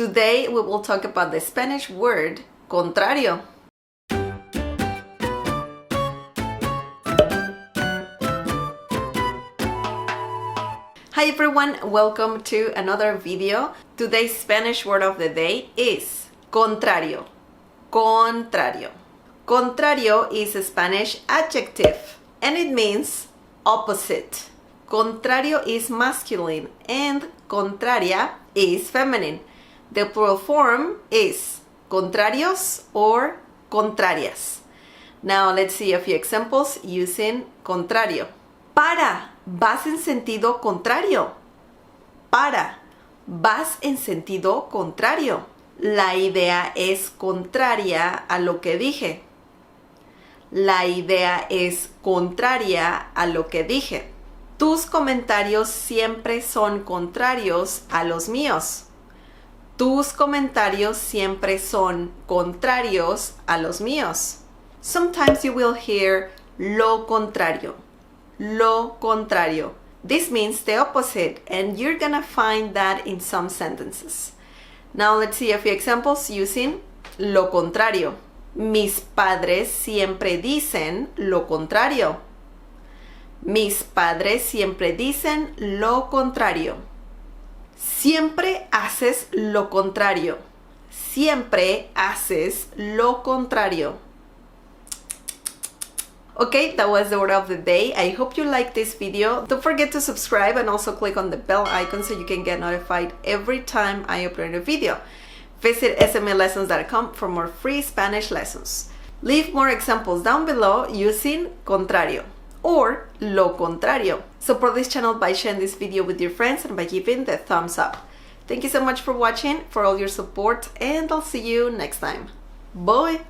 Today we will talk about the Spanish word contrario. Hi everyone, welcome to another video. Today's Spanish word of the day is contrario. Contrario. Contrario is a Spanish adjective and it means opposite. Contrario is masculine and contraria is feminine. The plural form is contrarios or contrarias. Now let's see a few examples using contrario. Para, vas en sentido contrario. Para, vas en sentido contrario. La idea es contraria a lo que dije. La idea es contraria a lo que dije. Tus comentarios siempre son contrarios a los míos. Tus comentarios siempre son contrarios a los míos. Sometimes you will hear lo contrario. Lo contrario. This means the opposite, and you're gonna find that in some sentences. Now let's see a few examples using lo contrario. Mis padres siempre dicen lo contrario. Mis padres siempre dicen lo contrario. Siempre haces lo contrario. Siempre haces lo contrario. Okay, that was the word of the day. I hope you liked this video. Don't forget to subscribe and also click on the bell icon so you can get notified every time I upload a video. Visit smlessons.com for more free Spanish lessons. Leave more examples down below using contrario or lo contrario. Support this channel by sharing this video with your friends and by giving the thumbs up. Thank you so much for watching, for all your support, and I'll see you next time. Bye!